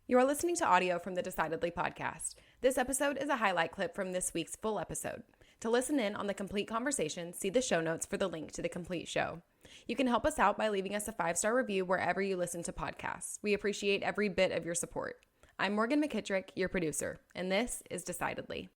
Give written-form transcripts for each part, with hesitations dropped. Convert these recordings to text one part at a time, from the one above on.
You are listening to audio from the Decidedly podcast. This episode is a highlight clip from this week's full episode. To listen in on the complete conversation, see the show notes for the link to the complete show. You can help us out by leaving us a 5-star review wherever you listen to podcasts. We appreciate every bit of your support. I'm Morgan McKittrick, your producer, and this is Decidedly.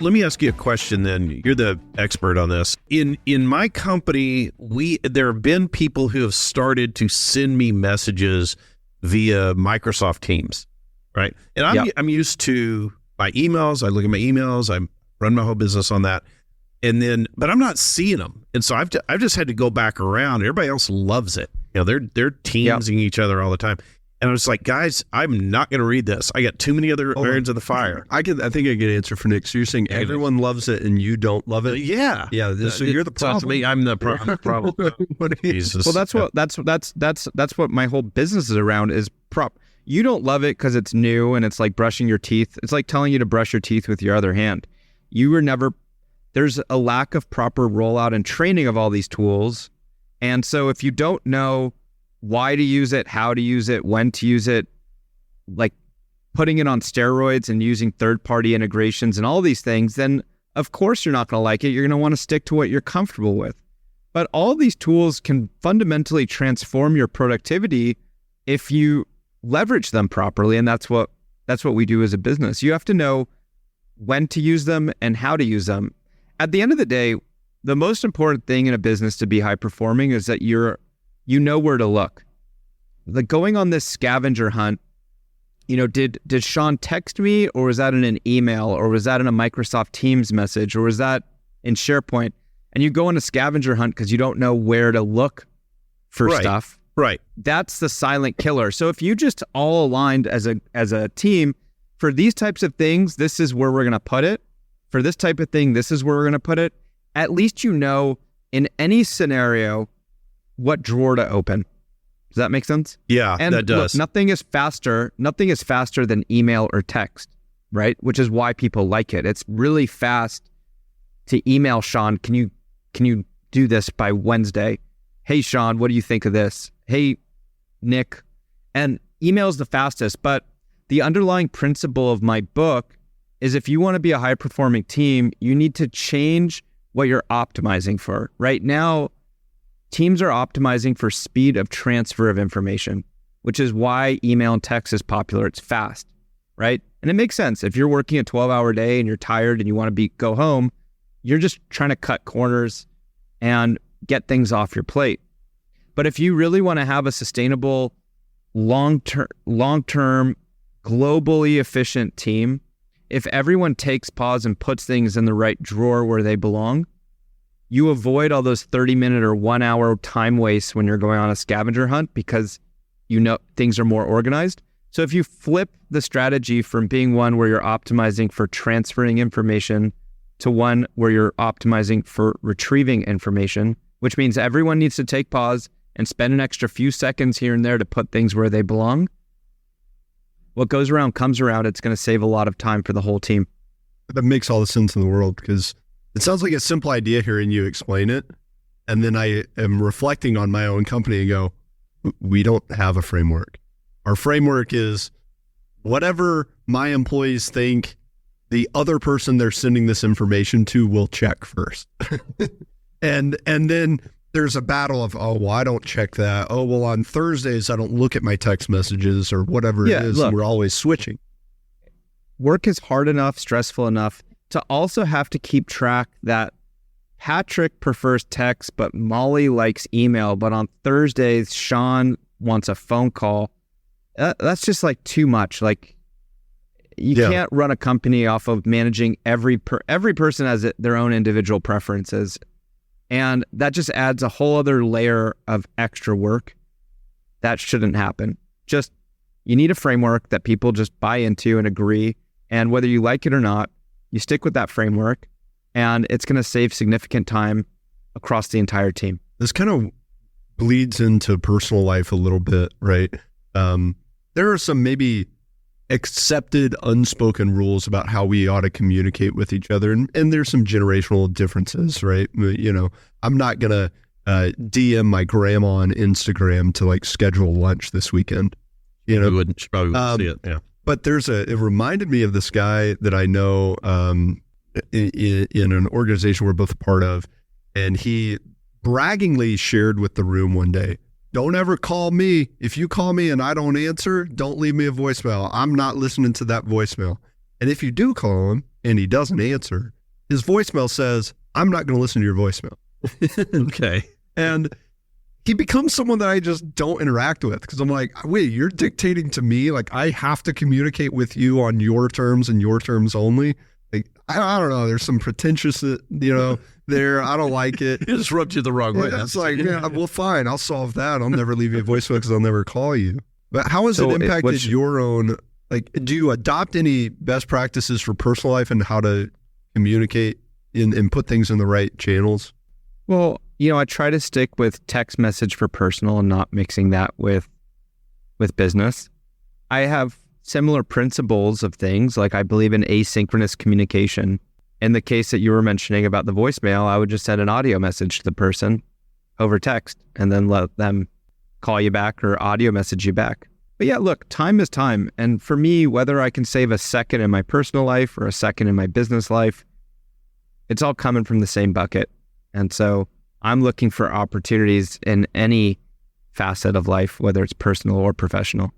Let me ask you a question then. You're the expert on this. In my company, there have been people who have started to send me messages via Microsoft Teams, right? And I'm used to my emails. I look at my emails. I run my whole business on that. But I'm not seeing them. And so I've just had to go back around. Everybody else loves it. You know, they're teamsing each other all the time. And I was like, guys, I'm not going to read this. I got too many other irons in the fire. I think I get an answer for Nick. So you're saying everyone loves it and you don't love it? Yeah. So you're the problem. To me, I'm the problem. Jesus. Well, that's what my whole business is around is You don't love it because it's new and it's like brushing your teeth. It's like telling you to brush your teeth with your other hand. There's a lack of proper rollout and training of all these tools. And so if you don't know why to use it, how to use it, when to use it, like putting it on steroids and using third-party integrations and all these things, then of course you're not going to like it. You're going to want to stick to what you're comfortable with. But all these tools can fundamentally transform your productivity if you leverage them properly, and that's what we do as a business. You have to know when to use them and how to use them. At the end of the day, the most important thing in a business to be high performing is that you know where to look. Like going on this scavenger hunt, did Shawn text me, or was that in an email, or was that in a Microsoft Teams message, or was that in SharePoint? And you go on a scavenger hunt because you don't know where to look for stuff. Right. That's the silent killer. So if you just all aligned as a team, for these types of things, this is where we're going to put it. For this type of thing, this is where we're going to put it. At least you know in any scenario what drawer to open. Does that make sense? Yeah, and that does. Look, nothing is faster than email or text, right? Which is why people like it. It's really fast to email Shawn, can you do this by Wednesday? Hey, Shawn, what do you think of this? Hey, Nick. And email is the fastest, but the underlying principle of my book is if you want to be a high-performing team, you need to change what you're optimizing for. Right now, teams are optimizing for speed of transfer of information, which is why email and text is popular. It's fast, right? And it makes sense. If you're working a 12-hour day and you're tired and you want to go home, you're just trying to cut corners and get things off your plate. But if you really want to have a sustainable, long-term, globally efficient team, if everyone takes pause and puts things in the right drawer where they belong, you avoid all those 30-minute or 1-hour time wastes when you're going on a scavenger hunt because things are more organized. So if you flip the strategy from being one where you're optimizing for transferring information to one where you're optimizing for retrieving information, which means everyone needs to take pause and spend an extra few seconds here and there to put things where they belong, what goes around comes around. It's going to save a lot of time for the whole team. That makes all the sense in the world because it sounds like a simple idea hearing you explain it. And then I am reflecting on my own company and go, we don't have a framework. Our framework is whatever my employees think the other person they're sending this information to will check first. and then there's a battle of, I don't check that. On Thursdays, I don't look at my text messages or whatever it is. Look, and we're always switching. Work is hard enough, stressful enough to also have to keep track that Patrick prefers text, but Molly likes email. But on Thursdays, Shawn wants a phone call. That's just like too much. Like you can't run a company off of managing every person has their own individual preferences. And that just adds a whole other layer of extra work. That shouldn't happen. Just, you need a framework that people just buy into and agree. And whether you like it or not, you stick with that framework and it's going to save significant time across the entire team. This kind of bleeds into personal life a little bit, right? There are some maybe accepted unspoken rules about how we ought to communicate with each other. And there's some generational differences, right? You know, I'm not going to DM my grandma on Instagram to like schedule lunch this weekend. You know, She probably wouldn't see it. Yeah. But it reminded me of this guy that I know in an organization we're both a part of. And he braggingly shared with the room one day, don't ever call me. If you call me and I don't answer, don't leave me a voicemail. I'm not listening to that voicemail. And if you do call him and he doesn't answer, his voicemail says, I'm not going to listen to your voicemail. Okay. And he becomes someone that I just don't interact with because I'm like, wait, you're dictating to me? Like I have to communicate with you on your terms and your terms only? Like, I don't know. There's some pretentious, there. I don't like it. It just rubbed you the wrong way. It's like, yeah, well, fine. I'll solve that. I'll never leave you a voicemail because I'll never call you. But how has it impacted your own, like, do you adopt any best practices for personal life and how to communicate and put things in the right channels? Well, I try to stick with text message for personal and not mixing that with business. I have similar principles of things. Like I believe in asynchronous communication. In the case that you were mentioning about the voicemail, I would just send an audio message to the person over text and then let them call you back or audio message you back. But yeah, look, time is time. And for me, whether I can save a second in my personal life or a second in my business life, it's all coming from the same bucket. And so I'm looking for opportunities in any facet of life, whether it's personal or professional.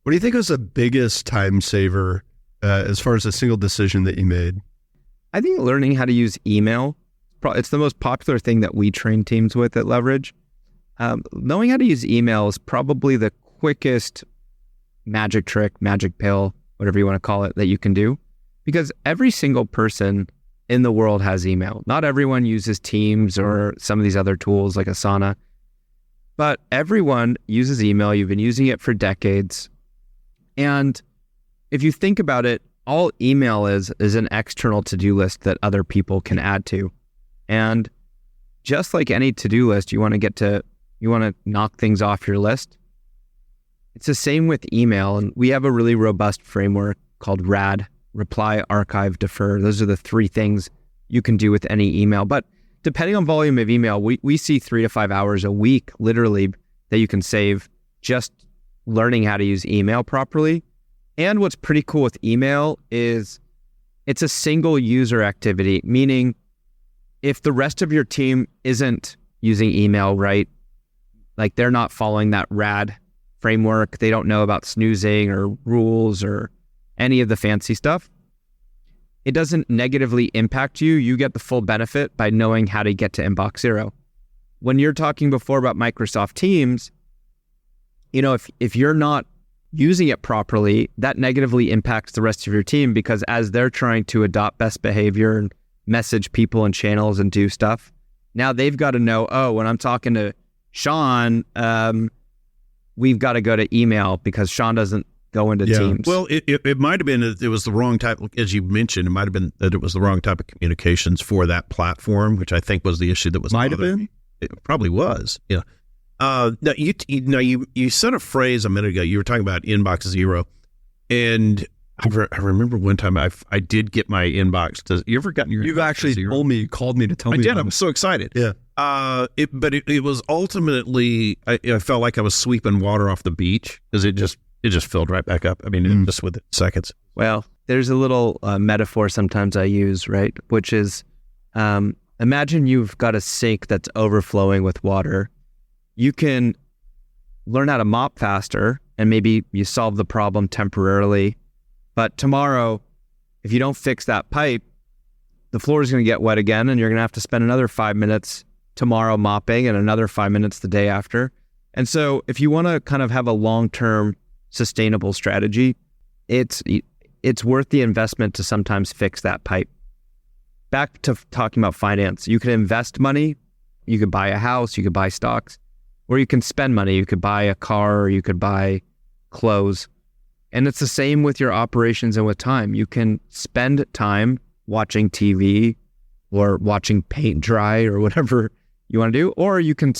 What do you think was the biggest time saver as far as a single decision that you made? I think learning how to use email, it's the most popular thing that we train teams with at Leverage. Knowing how to use email is probably the quickest magic trick, magic pill, whatever you want to call it, that you can do. Because every single person in the world has email. Not everyone uses Teams or some of these other tools like Asana, but everyone uses email. You've been using it for decades. And if you think about it, all email is an external to-do list that other people can add to. And just like any to-do list, you want to knock things off your list. It's the same with email. And we have a really robust framework called RAD, reply, archive, defer. Those are the three things you can do with any email. But depending on volume of email, we see 3 to 5 hours a week, literally, that you can save just learning how to use email properly. And what's pretty cool with email is it's a single user activity, meaning if the rest of your team isn't using email right, like they're not following that RAD framework, they don't know about snoozing or rules or any of the fancy stuff, it doesn't negatively impact you. You get the full benefit by knowing how to get to inbox zero. When you're talking before about Microsoft Teams, if you're not using it properly, that negatively impacts the rest of your team because as they're trying to adopt best behavior and message people and channels and do stuff, now they've got to know, when I'm talking to Shawn, we've got to go to email because Shawn doesn't go into Teams. Well, it might have been it was the wrong type, as you mentioned, it might have been that it was the wrong type of communications for that platform, which I think was the issue that was. Might have been? It probably was, yeah. Now you said a phrase a minute ago. You were talking about inbox zero, and I remember one time I did get my inbox. You ever gotten your? You've actually called me to tell me. I did. I was so excited. Yeah. But it was ultimately I felt like I was sweeping water off the beach because it just filled right back up. I mean, just with seconds. Well, there's a little metaphor sometimes I use, right? Which is, imagine you've got a sink that's overflowing with water. You can learn how to mop faster and maybe you solve the problem temporarily. But tomorrow, if you don't fix that pipe, the floor is going to get wet again and you're going to have to spend another 5 minutes tomorrow mopping and another 5 minutes the day after. And so if you want to kind of have a long-term sustainable strategy, it's worth the investment to sometimes fix that pipe. Back to talking about finance, you can invest money, you could buy a house, you could buy stocks, or you can spend money. You could buy a car or you could buy clothes. And it's the same with your operations and with time. You can spend time watching TV or watching paint dry or whatever you want to do, or you can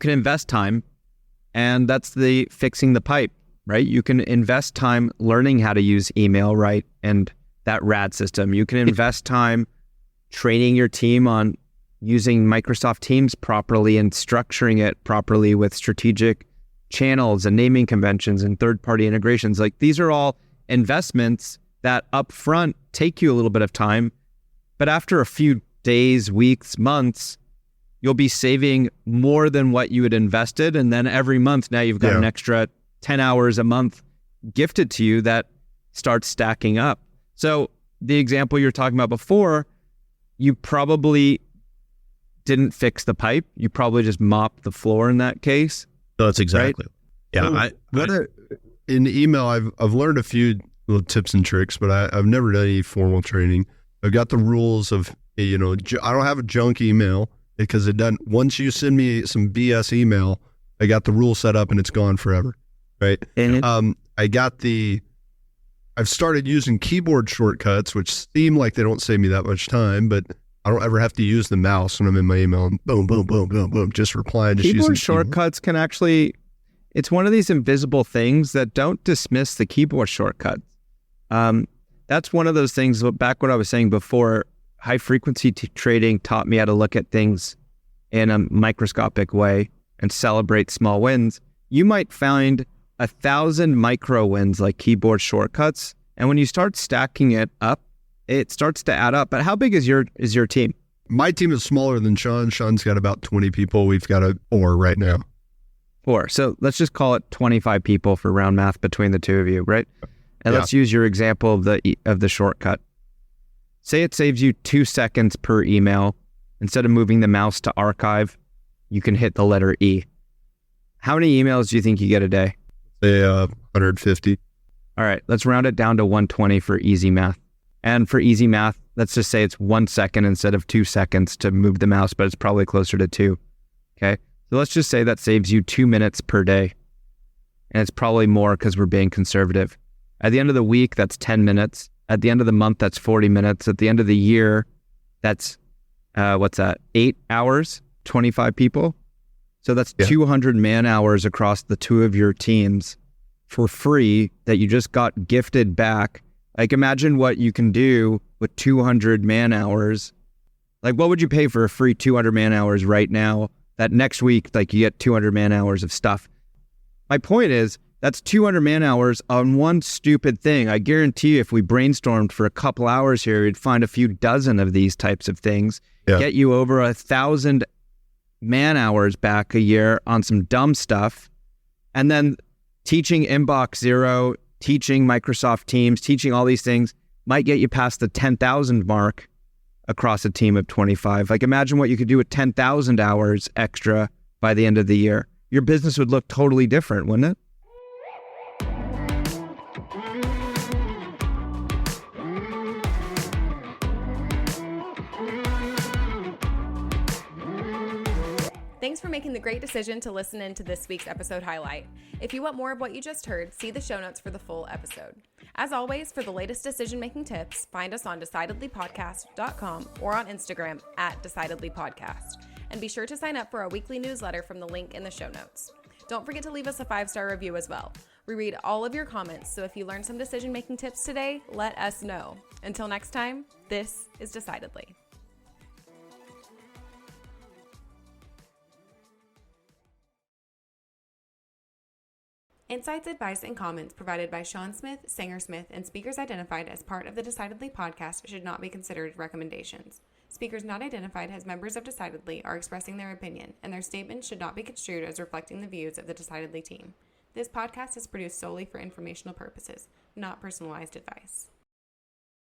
invest time, and that's the fixing the pipe, right? You can invest time learning how to use email, right? And that RAD system. You can invest time training your team on using Microsoft Teams properly and structuring it properly with strategic channels and naming conventions and third-party integrations. Like, these are all investments that upfront take you a little bit of time, but after a few days, weeks, months, you'll be saving more than what you had invested. And then every month now you've got an extra 10 hours a month gifted to you that starts stacking up. So the example you're talking about before, you probably didn't fix the pipe. You probably just mopped the floor in that case. No, that's exactly. Right? Yeah. In email, I've learned a few little tips and tricks, but I've never done any formal training. I've got the rules of, I don't have a junk email because it doesn't, once you send me some BS email, I got the rule set up and it's gone forever. Right. And I've started using keyboard shortcuts, which seem like they don't save me that much time, but I don't ever have to use the mouse when I'm in my email and boom, boom, boom, boom, boom, just reply. Just keyboard shortcuts can actually, it's one of these invisible things that don't dismiss the keyboard shortcut. That's one of those things, back what I was saying before, high frequency trading taught me how to look at things in a microscopic way and celebrate small wins. You might find 1,000 micro wins like keyboard shortcuts. And when you start stacking it up, it starts to add up. But how big is your team? My team is smaller than Shawn. Shawn's got about 20 people. We've got 4 right now. 4. So let's just call it 25 people for round math between the two of you, right? And let's use your example of the shortcut. Say it saves you 2 seconds per email. Instead of moving the mouse to archive, you can hit the letter E. How many emails do you think you get a day? Say 150. All right, let's round it down to 120 for easy math. And for easy math, let's just say it's 1 second instead of 2 seconds to move the mouse, but it's probably closer to 2. Okay, so let's just say that saves you 2 minutes per day. And it's probably more because we're being conservative. At the end of the week, that's 10 minutes. At the end of the month, that's 40 minutes. At the end of the year, that's, 8 hours, 25 people. So that's 200 man hours across the two of your teams for free that you just got gifted back. Like, imagine what you can do with 200 man hours. Like, what would you pay for a free 200 man hours right now that next week, like, you get 200 man hours of stuff? My point is, that's 200 man hours on one stupid thing. I guarantee you, if we brainstormed for a couple hours here, we'd find a few dozen of these types of things, get you over 1,000 man hours back a year on some dumb stuff. And then teaching Inbox Zero, teaching Microsoft Teams, teaching all these things might get you past the 10,000 mark across a team of 25. Like, imagine what you could do with 10,000 hours extra by the end of the year. Your business would look totally different, wouldn't it? Thanks for making the great decision to listen in to this week's episode highlight. If you want more of what you just heard, see the show notes for the full episode. As always, for the latest decision-making tips, find us on decidedlypodcast.com or on Instagram @decidedlypodcast. And be sure to sign up for our weekly newsletter from the link in the show notes. Don't forget to leave us a 5-star review as well. We read all of your comments, so if you learned some decision-making tips today, let us know. Until next time, this is Decidedly. Insights, advice, and comments provided by Shawn Smith, Sanger Smith, and speakers identified as part of the Decidedly podcast should not be considered recommendations. Speakers not identified as members of Decidedly are expressing their opinion, and their statements should not be construed as reflecting the views of the Decidedly team. This podcast is produced solely for informational purposes, not personalized advice.